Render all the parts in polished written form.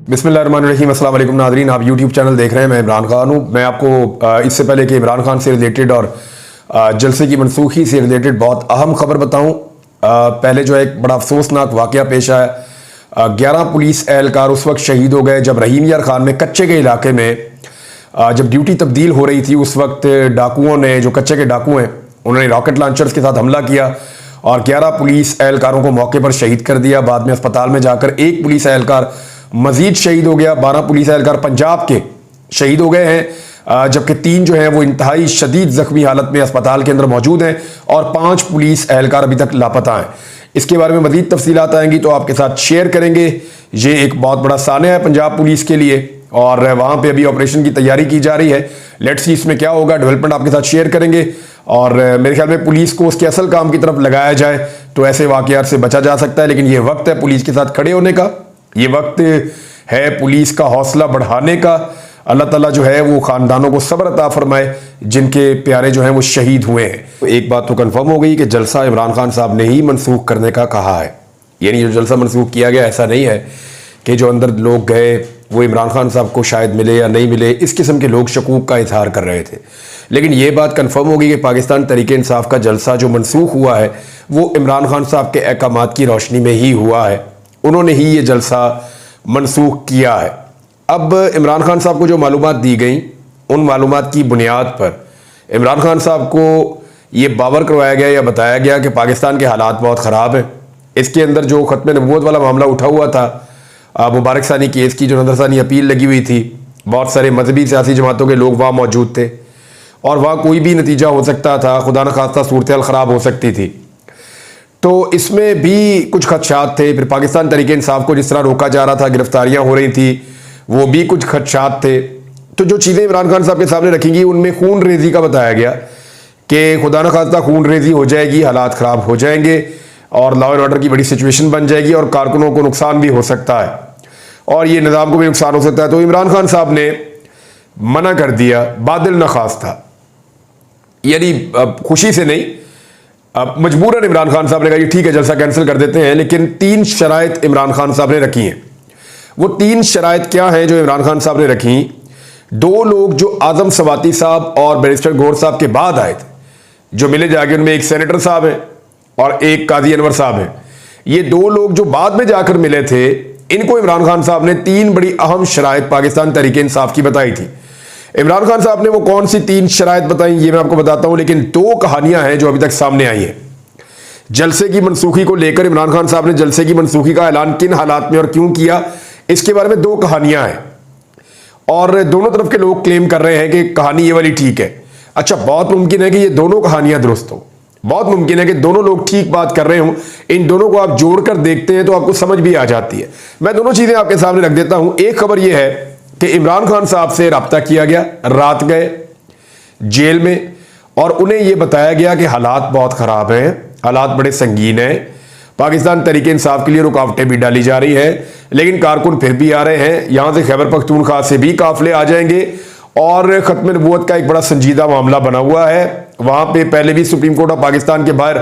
बिस्मिल्लाहिर्रहमानिर्रहीम। अस्सलाम वालेकुम नाज़रीन, आप यूट्यूब चैनल देख रहे हैं। मैं इमरान खान हूँ। मैं आपको इससे पहले कि इमरान खान से रिलेटेड और जलसे की मनसूखी से रिलेटेड बहुत अहम खबर बताऊँ, पहले जो है एक बड़ा अफसोसनाक वाक़या पेश आया। 11 पुलिस एहलकार उस वक्त शहीद हो गए जब रहीम यार खान में कच्चे के इलाके में जब ड्यूटी तब्दील हो रही थी। उस वक्त डाकुओं ने, जो कच्चे के डाकू हैं, उन्होंने रॉकेट लॉन्चर्स के साथ हमला किया और 11 पुलिस एहलकारों को मौके पर शहीद कर दिया। बाद में अस्पताल में जाकर एक पुलिस एहलकार मजीद शहीद हो गया। 12 पुलिस एहलकार पंजाब के शहीद हो गए हैं, जबकि 3 जो हैं वो इंतहाई शदीद जख्मी हालत में अस्पताल के अंदर मौजूद हैं और 5 पुलिस एहलकार अभी तक लापता हैं। इसके बारे में मजीद तफसीलात आएंगी तो आपके साथ शेयर करेंगे। ये एक बहुत बड़ा सानिया है पंजाब पुलिस के लिए और वहाँ पे अभी ऑपरेशन की तैयारी की जा रही है। लेट्स सी इसमें क्या होगा, डेवलपमेंट आपके साथ शेयर करेंगे। और मेरे ख्याल में पुलिस को उसके असल काम की तरफ लगाया जाए तो ऐसे वाक़यात से बचा जा सकता है। लेकिन ये वक्त है पुलिस के साथ खड़े होने का, ये वक्त है पुलिस का हौसला बढ़ाने का। अल्लाह ताला जो है वो ख़ानदानों को सब्र अता फरमाए जिनके प्यारे जो हैं वो शहीद हुए हैं। तो एक बात तो कंफर्म हो गई कि जलसा इमरान खान साहब ने ही मनसूख करने का कहा है। यानी जो जलसा मनसूख किया गया, ऐसा नहीं है कि जो अंदर लोग गए वो इमरान खान साहब को शायद मिले या नहीं मिले, इस किस्म के लोग शकूक का इजहार कर रहे थे। लेकिन ये बात कंफर्म होगी कि पाकिस्तान तहरीक इंसाफ का जलसा जो मनसूख हुआ है वो इमरान खान साहब के अहकामात की रोशनी में ही हुआ है। उन्होंने ही ये जलसा मनसूख किया है। अब इमरान खान साहब को जो मालूमात दी गई, उन मालूमात की बुनियाद पर इमरान खान साहब को ये बावर करवाया गया या बताया गया कि पाकिस्तान के हालात बहुत ख़राब हैं। इसके अंदर जो ख़त्म नबूवत वाला मामला उठा हुआ था, मुबारक सानी केस की जो नजरसानी अपील लगी हुई थी, बहुत सारे मजहबी सियासी जमातों के लोग वहाँ मौजूद थे और वहाँ कोई भी नतीजा हो सकता था, खुदा न खास्ता सूरत हाल ख़राब हो सकती थी। तो इसमें भी कुछ खदशात थे। फिर पाकिस्तान तहरीक इंसाफ को जिस तरह रोका जा रहा था, गिरफ्तारियाँ हो रही थी, वो भी कुछ खदशात थे। तो जो चीज़ें इमरान खान साहब के सामने रखी गई उनमें खून रेजी का बताया गया कि खुदा न खास्ता खून रेजी हो जाएगी, हालात ख़राब हो जाएंगे और लॉ एंड ऑर्डर की बड़ी सिचुएशन बन जाएगी और कारकुनों को नुकसान भी हो सकता है और ये निज़ाम को भी नुकसान हो सकता है। तो इमरान खान साहब ने मना कर दिया, बादिल न खास्ता, यानी खुशी से नहीं, मजबूरन इमरान खान साहब ने कहा ठीक है जलसा कैंसिल कर देते हैं। लेकिन 3 शराइत इमरान खान साहब ने रखी हैं। वो 3 शराइत क्या हैं जो इमरान खान साहब ने रखी? 2 लोग जो आजम सवाती साहब और बैरिस्टर गौर साहब के बाद आए थे, जो मिले जाके, उनमें एक सेनेटर साहब हैं और एक काजी अनवर साहब हैं। ये 2 लोग जो बाद में जाकर मिले थे, इनको इमरान खान साहब ने 3 बड़ी अहम शराइत पाकिस्तान तहरीक इंसाफ की बताई थी। इमरान खान साहब ने वो कौन सी 3 शराइत बताई ये मैं आपको बताता हूं, लेकिन 2 कहानियां हैं जो अभी तक सामने आई हैं। जलसे की मनसूखी को लेकर इमरान खान साहब ने जलसे की मनसूखी का ऐलान किन हालात में और क्यों किया, इसके बारे में 2 कहानियां हैं और दोनों तरफ के लोग क्लेम कर रहे हैं कि कहानी ये वाली ठीक है। अच्छा, बहुत मुमकिन है कि ये दोनों कहानियां दुरुस्त हो, बहुत मुमकिन है कि दोनों लोग ठीक बात कर रहे हों। इन दोनों को आप जोड़कर देखते हैं तो आपको समझ भी आ जाती है। मैं दोनों चीजें आपके सामने रख देता हूं। एक खबर यह है कि इमरान खान साहब से राब्ता किया गया, रात गए जेल में और उन्हें यह बताया गया कि हालात बहुत खराब हैं, हालात बड़े संगीन हैं, पाकिस्तान तहरीक इंसाफ के लिए रुकावटें भी डाली जा रही हैं, लेकिन कारकुन फिर भी आ रहे हैं। यहां से खैबर पख्तूनख्वा से भी काफिले आ जाएंगे और खत्म नबूवत का एक बड़ा संजीदा मामला बना हुआ है। वहां पे पहले भी सुप्रीम कोर्ट ऑफ पाकिस्तान के बाहर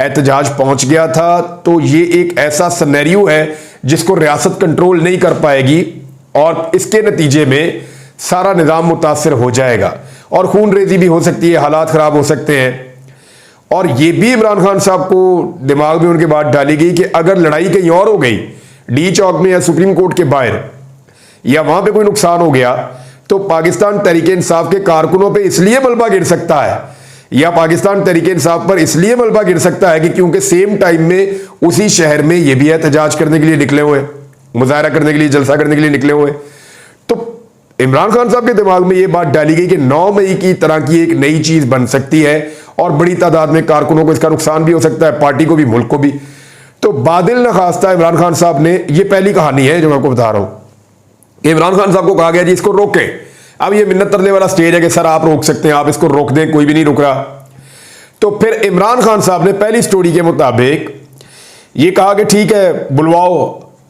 एहतजाज पहुंच गया था। तो ये एक ऐसा सिनेरियो है जिसको रियासत कंट्रोल नहीं कर पाएगी और इसके नतीजे में सारा निज़ाम मुतासर हो जाएगा और खून रेजी भी हो सकती है, हालात ख़राब हो सकते हैं। और ये भी इमरान खान साहब को दिमाग में उनके बात डाली गई कि अगर लड़ाई कहीं और हो गई, डी चौक में या सुप्रीम कोर्ट के बाहर, या वहां पे कोई नुकसान हो गया, तो पाकिस्तान तहरीक इंसाफ के कारकुनों पे इसलिए मलबा गिर सकता है या पाकिस्तान तहरीक इंसाफ पर इसलिए मलबा गिर सकता है कि क्योंकि सेम टाइम में उसी शहर में ये भी एहतजाज करने के लिए निकले हुए, मुजाहरा करने के लिए, जलसा करने के लिए निकले हुए। तो इमरान खान साहब के दिमाग में ये बात डाली गई कि 9 मई की तरह की एक नई चीज बन सकती है और बड़ी तादाद में कारकुनों को इसका नुकसान भी हो सकता है, पार्टी को भी, मुल्क को भी। तो बादिल न खास्ता इमरान खान साहब ने, ये पहली कहानी है जो मैं आपको बता रहा हूं। इमरान खान साहब को कहा गया जी इसको रोकें। अब ये मिन्नत तरले वाला स्टेज है कि सर आप रोक सकते हैं, आप इसको रोक दें, कोई भी नहीं रुक रहा। तो फिर इमरान खान साहब ने पहली स्टोरी के मुताबिक ये कहा कि ठीक है बुलवाओ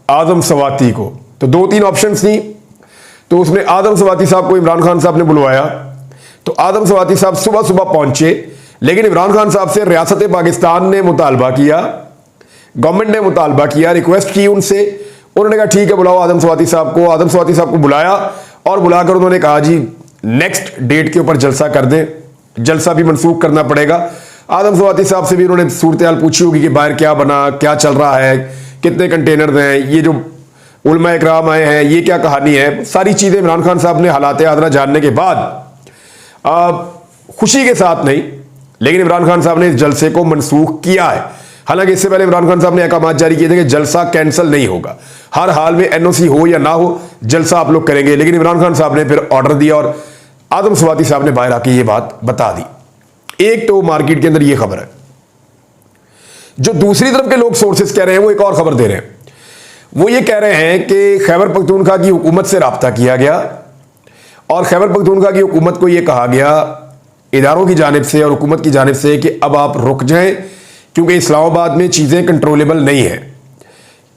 आजम सवाती को। तो 2-3 ऑप्शन थी, तो उसमें आजम सवाती साहब को इमरान खान साहब ने बुलवाया। तो आजम सवाती साहब सुबह सुबह पहुंचे, लेकिन इमरान खान साहब से रियासत पाकिस्तान ने मुतालबा किया, गवर्नमेंट ने मुतालबा किया, रिक्वेस्ट की उनसे, उन्होंने कहा ठीक है बुलाओ आदम स्वाति साहब को। आदम स्वाति साहब को बुलाया और बुलाकर उन्होंने कहा जी नेक्स्ट डेट के ऊपर जलसा कर दें, जलसा भी मनसूख करना पड़ेगा। आदम स्वाति साहब से भी उन्होंने सूरत हाल पूछी होगी कि बाहर क्या बना, क्या चल रहा है, कितने कंटेनर हैं, ये जो उलमा इकराम आए हैं ये क्या कहानी है। सारी चीज़ें इमरान खान साहब ने हालात हादरा जानने के बाद खुशी के साथ नहीं, लेकिन इमरान खान साहब ने इस जलसे को मनसूख किया है। हालांकि इससे पहले इमरान खान साहब ने अहकाम जारी किए थे कि जलसा कैंसिल नहीं होगा, हर हाल में एनओसी हो या ना हो जलसा आप लोग करेंगे। लेकिन इमरान खान साहब ने फिर ऑर्डर दिया और आदम स्वाति साहब ने बाहर आके ये बात बता दी। एक तो मार्केट के अंदर ये खबर है, जो दूसरी तरफ के लोग सोर्सेस कह रहे हैं वो एक और खबर दे रहे हैं। वो ये कह रहे हैं कि खैबर पख्तूनख्वा की हुकूमत से राब्ता किया गया और खैबर पख्तूनख्वा की हुकूमत को यह कहा गया इदारों की जानिब से और हुकूमत की जानिब से कि अब आप रुक जाएं, क्योंकि इस्लामाबाद में चीज़ें कंट्रोलेबल नहीं है।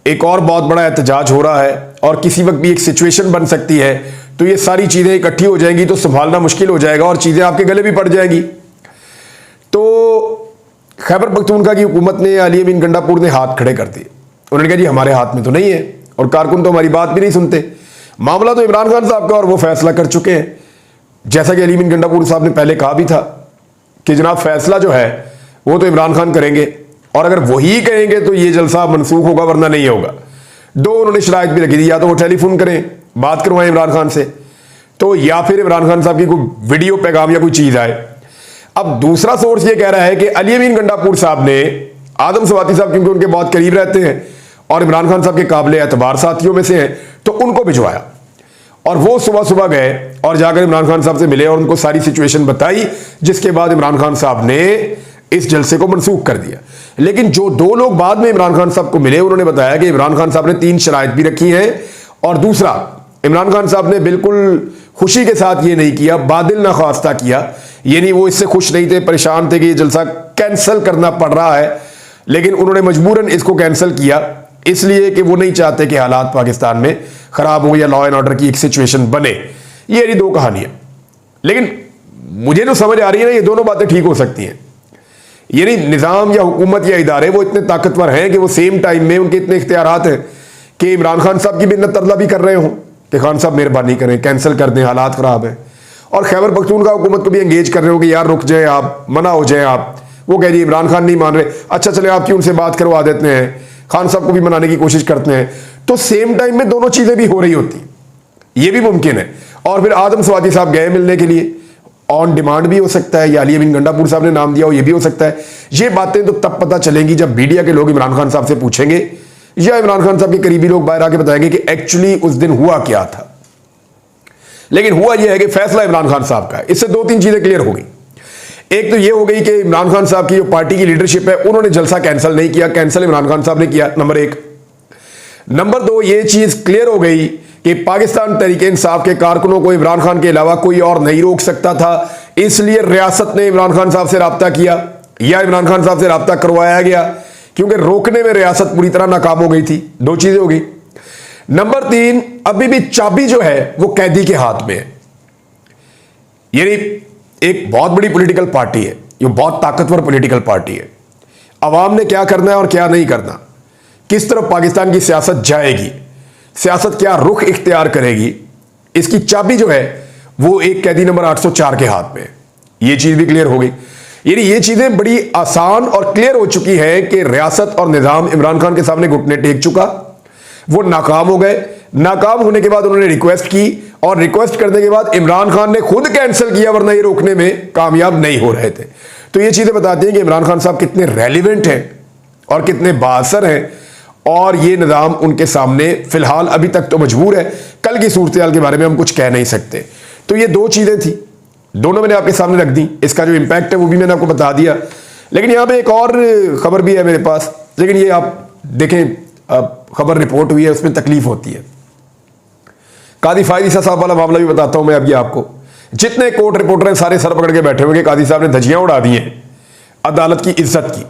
एक और बहुत बड़ा एहतजाज हो रहा है और किसी वक्त भी एक सिचुएशन बन सकती है, तो ये सारी चीज़ें इकट्ठी हो जाएंगी तो संभालना मुश्किल हो जाएगा और चीज़ें आपके गले भी पड़ जाएंगी। तो खैबर पख्तूनख्वा की हुकूमत ने, अली अमीन गंडापुर ने हाथ खड़े कर दिए। उन्होंने कहा जी हमारे हाथ में तो नहीं है और कारकुन तो हमारी बात भी नहीं सुनते, मामला तो इमरान खान साहब का और वो फैसला कर चुके हैं। जैसा कि अली अमीन गंडापुर साहब ने पहले कहा भी था कि जनाब फैसला जो है वो तो इमरान खान करेंगे और अगर वही करेंगे तो ये जलसा मनसूख होगा वरना नहीं होगा। दो उन्होंने शराइत भी रखी थी, या तो वो टेलीफोन करें, बात करवाएं इमरान खान से, तो या फिर इमरान खान साहब की कोई वीडियो पैगाम या कोई चीज़ आए। अब दूसरा सोर्स ये कह रहा है कि अली अमीन गंडापुर साहब ने आदम स्वाति साहब, क्योंकि उनके बहुत करीब रहते हैं और इमरान खान साहब के काबिल एतबार साथियों में से हैं, तो उनको भिजवाया और वो सुबह सुबह गए और जाकर इमरान खान साहब से मिले और उनको सारी सिचुएशन बताई, जिसके बाद इमरान खान साहब ने इस जलसे को मनसूख कर दिया। लेकिन जो दो लोग बाद में इमरान खान साहब को मिले उन्होंने बताया कि इमरान खान साहब ने 3 शराइत भी रखी हैं और दूसरा इमरान खान साहब ने बिल्कुल खुशी के साथ ये नहीं किया, बादिल ना ख्वास्ता किया, यानी वो इससे खुश नहीं थे, परेशान थे कि ये जलसा कैंसिल करना पड़ रहा है, लेकिन उन्होंने मजबूरन इसको कैंसिल किया इसलिए कि वो नहीं चाहते कि हालात पाकिस्तान में खराब हो या लॉ एंड ऑर्डर की एक सिचुएशन बने। ये 2 कहानियां, लेकिन मुझे जो समझ आ रही है ना, ये दोनों बातें ठीक हो सकती हैं। यानी निज़ाम या हुकूमत या इदारे वो इतने ताकतवर हैं कि वो सेम टाइम में उनके इतने इख्तियारात हैं कि इमरान खान साहब की मिन्नत तरला भी कर रहे हों कि खान साहब मेहरबानी करें, कैंसिल कर दें, हालात ख़राब हैं, और खैबर पख्तूनख्वा हुकूमत को भी एंगेज कर रहे हो कि यार रुक जाए आप, मना हो जाए आप। वो कह रही है इमरान खान नहीं मान रहे, अच्छा चले आपकी उनसे बात करवा देते हैं, खान साहब को भी मनाने की कोशिश करते हैं, तो सेम टाइम में दोनों चीज़ें भी हो रही होती, ये भी मुमकिन है। और फिर आदम स्वाति साहब गए मिलने के लिए, ऑन डिमांड भी हो सकता है, या अली अमीन गंडापुर साहब ने नाम दिया हो, ये भी हो सकता है। ये बातें तो तब पता चलेंगी जब मीडिया के लोग इमरान खान साहब से पूछेंगे या इमरान खान साहब के करीबी लोग बाहर आके बताएंगे कि एक्चुअली उस दिन हुआ क्या था। लेकिन हुआ यह है कि फैसला इमरान खान साहब का है। इससे 2-3 चीजें क्लियर हो गई। एक तो यह हो गई कि इमरान खान साहब की जो पार्टी की लीडरशिप है उन्होंने जलसा कैंसिल नहीं किया, कैंसिल इमरान खान साहब ने किया, नंबर 1। नंबर 2 ये चीज क्लियर हो गई कि पाकिस्तान तहरीक इंसाफ के कारकुनों को इमरान खान के अलावा कोई और नहीं रोक सकता था, इसलिए रियासत ने इमरान खान साहब से राब्ता किया या इमरान खान साहब से राब्ता करवाया गया, क्योंकि रोकने में रियासत पूरी तरह नाकाम हो गई थी। 2 चीजें हो गई। नंबर 3, अभी भी चाबी जो है वो कैदी के हाथ में है। यानी एक बहुत बड़ी पॉलिटिकल पार्टी है, ये बहुत ताकतवर पॉलिटिकल पार्टी है। अवाम ने क्या करना है और क्या नहीं करना, किस तरफ पाकिस्तान की सियासत जाएगी, सियासत क्या रुख इख्तियार करेगी, इसकी चाबी जो है वो एक कैदी नंबर 804 के हाथ में है। ये चीज भी क्लियर हो गई। यानी ये चीजें बड़ी आसान और क्लियर हो चुकी है कि रियासत और निजाम इमरान खान के सामने घुटने टेक चुका, वो नाकाम हो गए। नाकाम होने के बाद उन्होंने रिक्वेस्ट की और रिक्वेस्ट करने के बाद इमरान खान ने खुद कैंसिल किया, वरना ये रोकने में कामयाब नहीं हो रहे थे। तो ये चीजें बताती हैं कि इमरान खान साहब कितने रेलिवेंट हैं और कितने बाअसर हैं, और ये निज़ाम उनके सामने फिलहाल अभी तक तो मजबूर है। कल की सूरत हाल के बारे में हम कुछ कह नहीं सकते। तो ये 2 चीजें थी, दोनों मैंने आपके सामने रख दी। इसका जो इम्पैक्ट है वो भी मैंने आपको बता दिया। लेकिन यहां पे एक और खबर भी है मेरे पास, लेकिन ये आप देखें, खबर रिपोर्ट हुई है, उसमें तकलीफ होती है। कादी फायद ईसा साहब वाला मामला भी बताता हूं मैं अभी आपको। जितने कोर्ट रिपोर्टर हैं सारे सर पकड़ के बैठे हुए कि कादी साहब ने धज्जियां उड़ा दी हैं अदालत की इज्जत की।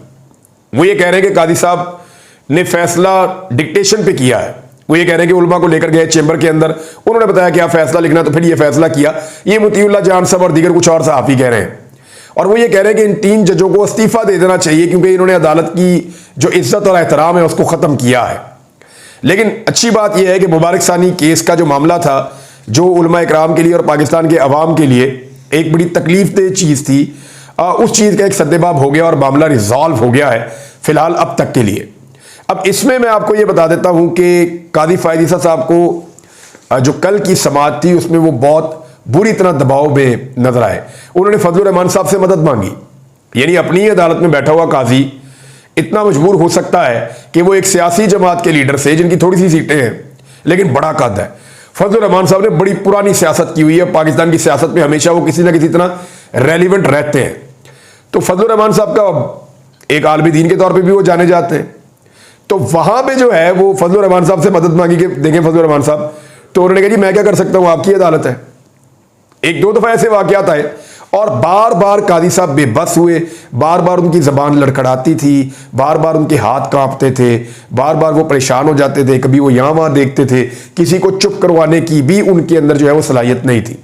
वो ये कह रहे हैं कि कादी साहब ने फैसला डिक्टेशन पे किया है। वो ये कह रहे हैं कि उलमा को लेकर गए चेंबर के अंदर, उन्होंने बताया कि आप फैसला लिखना, तो फिर ये फैसला किया। ये मुतीउल्लाह जान साहब और दीगर कुछ और सहाफ़ी कह रहे हैं, और वो ये कह रहे हैं कि इन 3 जजों को इस्तीफा दे देना चाहिए क्योंकि इन्होंने अदालत की जो इज्जत और एहतराम है उसको ख़त्म किया है। लेकिन अच्छी बात यह है कि मुबारक सानी केस का जो मामला था, जो उलमा इकराम के लिए और पाकिस्तान के अवाम के लिए एक बड़ी तकलीफ चीज़ थी, उस चीज़ का एक सद्देबाब हो गया और मामला रिजॉल्व हो गया है फिलहाल अब तक के लिए। अब इसमें मैं आपको ये बता देता हूं कि कादी फायद ईसा साहब को जो कल की समाअत थी उसमें वो बहुत बुरी तरह दबाव में नजर आए। उन्होंने फजलुर रहमान साहब से मदद मांगी, यानी अपनी अदालत में बैठा हुआ काजी इतना मजबूर हो सकता है कि वो एक सियासी जमात के लीडर से, जिनकी थोड़ी सी सीटें हैं लेकिन बड़ा कद है, फजलुर रहमान साहब ने बड़ी पुरानी सियासत की हुई है, पाकिस्तान की सियासत में हमेशा वो किसी ना किसी तरह रेलिवेंट रहते हैं, तो फजलुर रहमान साहब का एक आलमी दीन के तौर पे भी वो जाने जाते हैं। तो वहां पे जो है वो फजलुर रहमान साहब से मदद मांगी कि देखें फजलुर रहमान साहब, तो उन्होंने कहा जी मैं क्या कर सकता हूं, आपकी अदालत है। एक दो दफा ऐसे वाकयात आए और बार बार कादी साहब बेबस हुए, बार बार उनकी जबान लड़खड़ाती थी, बार बार उनके हाथ कांपते थे, बार बार वो परेशान हो जाते थे, कभी वो यहां वहां देखते थे, किसी को चुप करवाने की भी उनके अंदर जो है वो सलाहियत नहीं थी।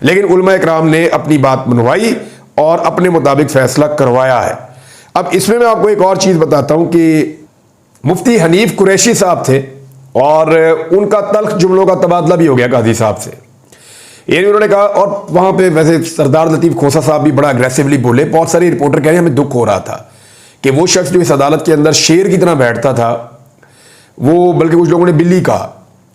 लेकिन उलमा इकराम ने अपनी बात मनवाई और अपने मुताबिक फैसला करवाया है। अब इसमें मैं आपको एक और चीज बताता हूं कि मुफ्ती हनीफ कुरैशी साहब थे और उनका तल्ख जुमलों का तबादला भी हो गया काजी साहब से। यानी उन्होंने कहा, और वहां पे वैसे सरदार लतीफ खोसा साहब भी बड़ा अग्रेसिवली बोले, बहुत सारे रिपोर्टर कह रहे हैं हमें दुख हो रहा था कि वो शख्स जो इस अदालत के अंदर शेर की तरह बैठता था, वो बल्कि कुछ लोगों ने बिल्ली कहा,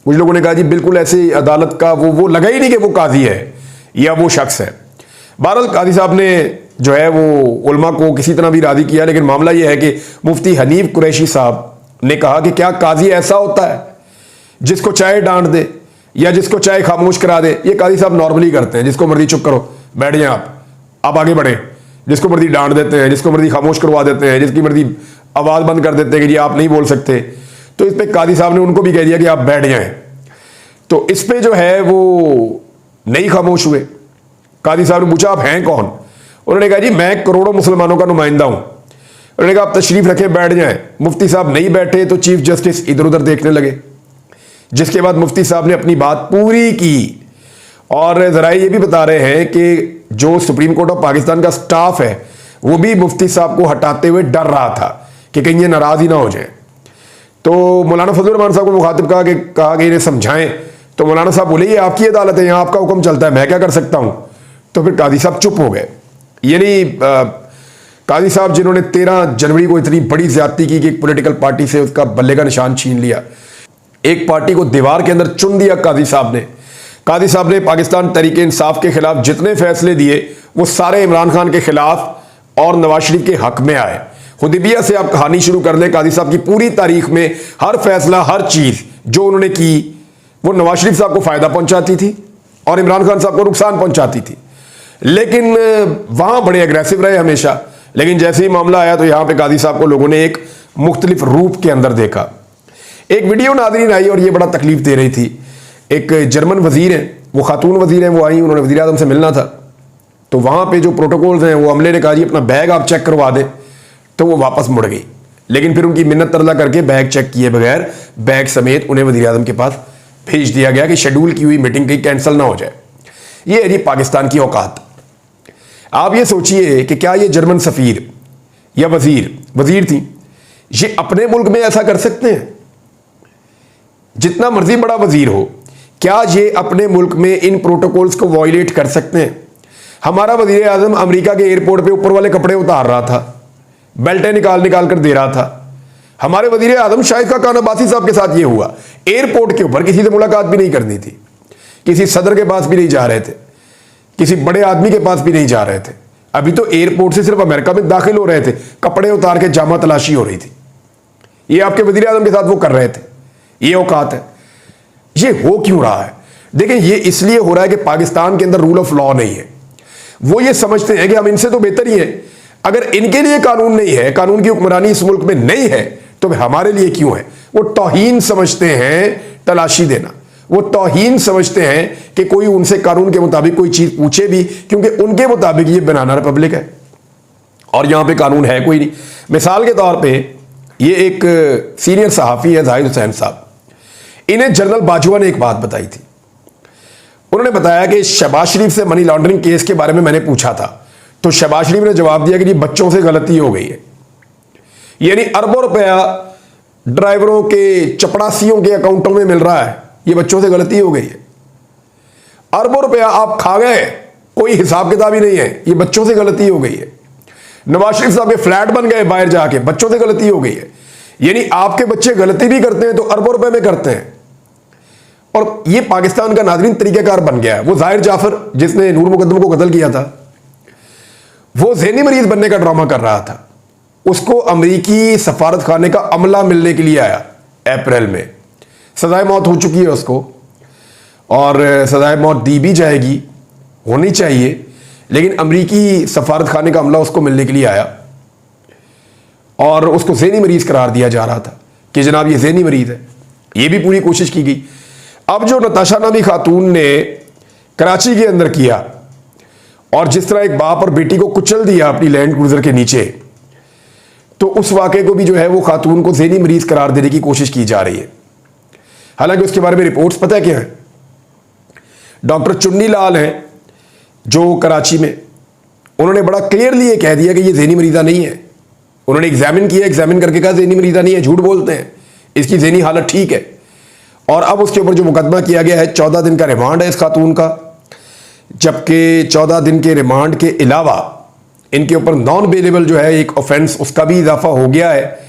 कुछ लोगों ने कहा जी बिल्कुल ऐसे अदालत का वो लगा ही नहीं कि वो काजी है या वो शख्स है। बहरहाल काजी साहब ने जो है वो उलमा को किसी तरह भी राजी किया, लेकिन मामला यह है कि मुफ्ती हनीफ कुरैशी साहब ने कहा कि क्या काजी ऐसा होता है जिसको चाहे डांट दे या जिसको चाहे खामोश करा दे। ये काजी साहब नॉर्मली करते हैं, जिसको मर्जी चुप करो बैठ जाए आप आगे बढ़े, जिसको मर्जी डांट देते हैं, जिसको मर्जी खामोश करवा देते हैं, जिसकी मर्जी आवाज बंद कर देते हैं कि जी आप नहीं बोल सकते। तो इस पर काजी साहब ने उनको भी कह दिया कि आप बैठ जाएं। तो इस पर जो है वो नहीं खामोश हुए। काजी साहब ने पूछा आप हैं कौन? उन्होंने कहा जी मैं करोड़ों मुसलमानों का नुमाइंदा हूं। उन्होंने कहा आप तशरीफ रखें बैठ जाएं। मुफ्ती साहब नहीं बैठे तो चीफ जस्टिस इधर उधर देखने लगे, जिसके बाद मुफ्ती साहब ने अपनी बात पूरी की। और जराए ये भी बता रहे हैं कि जो सुप्रीम कोर्ट ऑफ पाकिस्तान का स्टाफ है वो भी मुफ्ती साहब को हटाते हुए डर रहा था कि कहीं ये नाराज ही ना हो जाए। तो मौलाना फजलुर रहमान साहब को मुखातिब कहा कि इन्हें समझाएं, तो मौलाना साहब बोले ये आपकी अदालत है, यहाँ आपका हुक्म चलता है, मैं क्या कर सकता हूं। तो फिर काजी साहब चुप हो गए। यानी काजी साहब जिन्होंने 13 जनवरी को इतनी बड़ी ज्यादती की कि एक पॉलिटिकल पार्टी से उसका बल्ले का निशान छीन लिया, एक पार्टी को दीवार के अंदर चुन दिया काजी साहब ने। काजी साहब ने पाकिस्तान तहरीक इंसाफ के खिलाफ जितने फैसले दिए वो सारे इमरान खान के खिलाफ और नवाज शरीफ के हक में आए। हुदैबिया से आप कहानी शुरू कर दें, काजी साहब की पूरी तारीख में हर फैसला, हर चीज जो उन्होंने की वो नवाज शरीफ साहब को फायदा पहुंचाती थी और इमरान खान साहब को नुकसान पहुंचाती थी। लेकिन वहां बड़े अग्रेसिव रहे हमेशा। लेकिन जैसे ही मामला आया तो यहां पे काजी साहब को लोगों ने एक मुख्तलिफ रूप के अंदर देखा। एक वीडियो नाज़रीन आई और ये बड़ा तकलीफ दे रही थी। एक जर्मन वजीर हैं, वो खातून वजीर हैं, वो आई, उन्होंने वजीर आज़म से मिलना था। तो वहां पे जो प्रोटोकॉल्स हैं वो अमले ने कहा जी अपना बैग आप चेक करवा दें, तो वो वापस मुड़ गई। लेकिन फिर उनकी मिन्नत तरला करके बैग चेक किए बगैर बैग समेत उन्हें वजीर आज़म के पास भेज दिया गया कि शेड्यूल की हुई मीटिंग कहीं कैंसिल ना हो जाए। ये है जी पाकिस्तान की औकात। आप ये सोचिए कि क्या ये जर्मन सफीर या वजीर थी, ये अपने मुल्क में ऐसा कर सकते हैं? जितना मर्जी बड़ा वजीर हो, क्या ये अपने मुल्क में इन प्रोटोकॉल्स को वायलेट कर सकते हैं? हमारा वजीर आजम अमेरिका के एयरपोर्ट पे ऊपर वाले कपड़े उतार रहा था, बेल्टें निकाल कर दे रहा था। हमारे वजीर आजम शाहिद खान अब्बासी साहब के साथ ये हुआ, एयरपोर्ट के ऊपर किसी से मुलाकात भी नहीं करनी थी, किसी सदर के पास भी नहीं जा रहे थे, किसी बड़े आदमी के पास भी नहीं जा रहे थे। अभी तो एयरपोर्ट से सिर्फ अमेरिका में दाखिल हो रहे थे, कपड़े उतार के जामा तलाशी हो रही थी। ये आपके वजीर आजम के साथ वो कर रहे थे। ये औकात है। ये हो क्यों रहा है? देखिए ये इसलिए हो रहा है कि पाकिस्तान के अंदर रूल ऑफ लॉ नहीं है। वो ये समझते हैं कि हम इनसे तो बेहतर ही हैं। अगर इनके लिए कानून नहीं है, कानून की हुक्मरानी इस मुल्क में नहीं है, तो हमारे लिए क्यों है? वो तौहीन समझते हैं तलाशी देना, वो तौहीन समझते हैं कि कोई उनसे कानून के मुताबिक कोई चीज पूछे भी, क्योंकि उनके मुताबिक ये बनाना रिपब्लिक है और यहां पे कानून है कोई नहीं। मिसाल के तौर पे ये एक सीनियर सहाफी है जाहिद हुसैन साहब, इन्हें जनरल बाजवा ने एक बात बताई थी। उन्होंने बताया कि शहबाज शरीफ से मनी लॉन्ड्रिंग केस के बारे में मैंने पूछा था, तो शहबाज शरीफ ने जवाब दिया कि जी बच्चों से गलती हो गई है। यानी अरबों रुपया ड्राइवरों के, चपड़ासियों के अकाउंटों में मिल रहा है, ये बच्चों से गलती हो गई है। अरबों रुपया आप खा गए, कोई हिसाब किताब ही नहीं है, ये बच्चों से गलती हो गई है। नवाज शरीफ साहब के फ्लैट बन गए बाहर जाके, बच्चों से गलती हो गई है। यानी आपके बच्चे गलती भी करते हैं तो अरबों रुपए में करते हैं। और ये पाकिस्तान का नाज़रीन तरीकाकार बन गया है। वो जाहिर जाफर जिसने नूर मुकद्दम को कत्ल किया था, वो ज़हनी मरीज बनने का ड्रामा कर रहा था। उसको अमरीकी सफारत खाने का अमला मिलने के लिए आया अप्रैल में। सजाए मौत हो चुकी है उसको, और सजाए मौत दी भी जाएगी, होनी चाहिए, लेकिन अमरीकी सफारत खाने का अमला उसको मिलने के लिए आया और उसको ज़हनी मरीज करार दिया जा रहा था कि जनाब ये ज़हनी मरीज है। ये भी पूरी कोशिश की गई। अब जो नताशा नामी खातून ने कराची के अंदर किया और जिस तरह एक बाप और बेटी को कुचल दिया अपनी लैंड क्रूजर के नीचे, तो उस वाक़े को भी जो है वो खातून को ज़हनी मरीज करार देने की कोशिश की जा रही है। हालांकि उसके बारे में रिपोर्ट्स पता है क्या है? डॉक्टर चुन्नी लाल हैं जो कराची में, उन्होंने बड़ा क्लियरली ये कह दिया कि ये ज़हनी मरीज़ा नहीं है। उन्होंने एग्जामिन किया, एग्जामिन करके कहा ज़हनी मरीज़ा नहीं है, झूठ बोलते हैं, इसकी ज़हनी हालत ठीक है। और अब उसके ऊपर जो मुकदमा किया गया है, 14 दिन का रिमांड है इस खातून का, जबकि 14 दिन के रिमांड के अलावा इनके ऊपर नॉन बेलेबल जो है एक ऑफेंस, उसका भी इजाफा हो गया है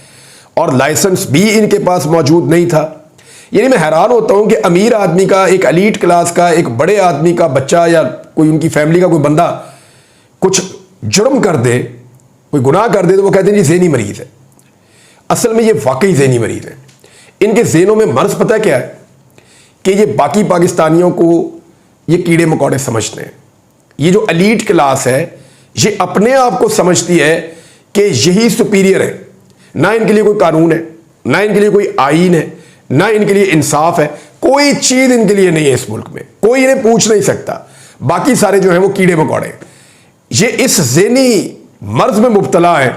और लाइसेंस भी इनके पास मौजूद नहीं था। यानी मैं हैरान होता हूं कि अमीर आदमी का, एक एलीट क्लास का, एक बड़े आदमी का बच्चा या कोई उनकी फैमिली का कोई बंदा कुछ जुर्म कर दे, कोई गुनाह कर दे, तो वो कहते हैं जी ज़हनी मरीज है। असल में ये वाकई ज़हनी मरीज है। इनके ज़हनों में मर्ज पता है क्या है? कि ये बाकी पाकिस्तानियों को ये कीड़े मकोड़े समझते हैं। ये जो एलीट क्लास है ये अपने आप को समझती है कि यही सुपीरियर है। ना इनके लिए कोई कानून है, ना इनके लिए कोई आईन है, ना इनके लिए इंसाफ है, कोई चीज इनके लिए नहीं है इस मुल्क में, कोई इन्हें पूछ नहीं सकता। बाकी सारे जो है वो कीड़े मकोड़े। ये इस ज़हनी मर्ज में मुब्तला है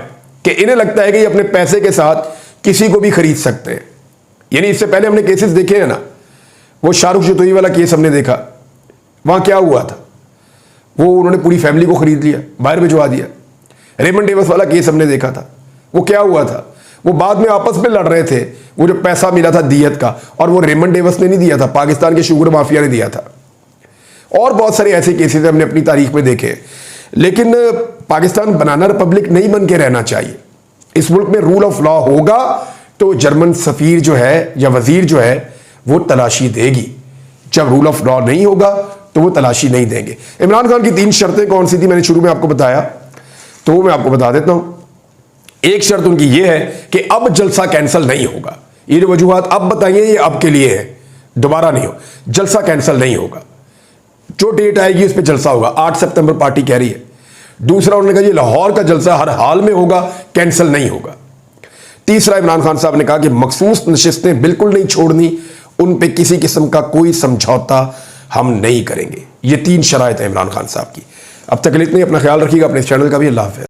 कि इन्हें लगता है कि ये अपने पैसे के साथ किसी को भी खरीद सकते हैं। यानी इससे पहले हमने केसेस देखे हैं ना, वो शाहरुख जतोई वाला केस हमने देखा, वहां क्या हुआ था, वो उन्होंने पूरी फैमिली को खरीद लिया, बाहर भिजवा दिया। रेमंड डेविस वाला केस हमने देखा था, वो क्या हुआ था, वो बाद में आपस में लड़ रहे थे, वो जो पैसा मिला था दियत का, और वो रेमंड डेविस ने नहीं दिया था, पाकिस्तान के शुगर माफिया ने दिया था। और बहुत सारे ऐसे केसेस हमने अपनी तारीख में देखे। लेकिन पाकिस्तान बनाना रिपब्लिक नहीं बन के रहना चाहिए। इस मुल्क में रूल ऑफ लॉ होगा तो जर्मन सफीर जो है या वजीर जो है वो तलाशी देगी। जब रूल ऑफ लॉ नहीं होगा तो वो तलाशी नहीं देंगे। इमरान खान की 3 शर्तें कौन सी थी, मैंने शुरू में आपको बताया, तो वो मैं आपको बता देता हूं। एक शर्त उनकी ये है कि अब जलसा कैंसिल नहीं होगा। ये जो वजूहात अब बताइए ये अब के लिए है, दोबारा नहीं हो, जलसा कैंसिल नहीं होगा। जो डेट आएगी उस पर जलसा होगा। 8 सितंबर पार्टी कह रही है। दूसरा उन्होंने कहा ये लाहौर का जलसा हर हाल में होगा, कैंसिल नहीं होगा। तीसरा इमरान खान साहब ने कहा कि मखसूस नशिस्तें बिल्कुल नहीं छोड़नी, उन पे किसी किस्म का कोई समझौता हम नहीं करेंगे। ये 3 शराइत है इमरान खान साहब की। अब तक के लिए इतने, अपना ख्याल रखिएगा, अपने चैनल का भी। अल्लाह हाफ़िज़।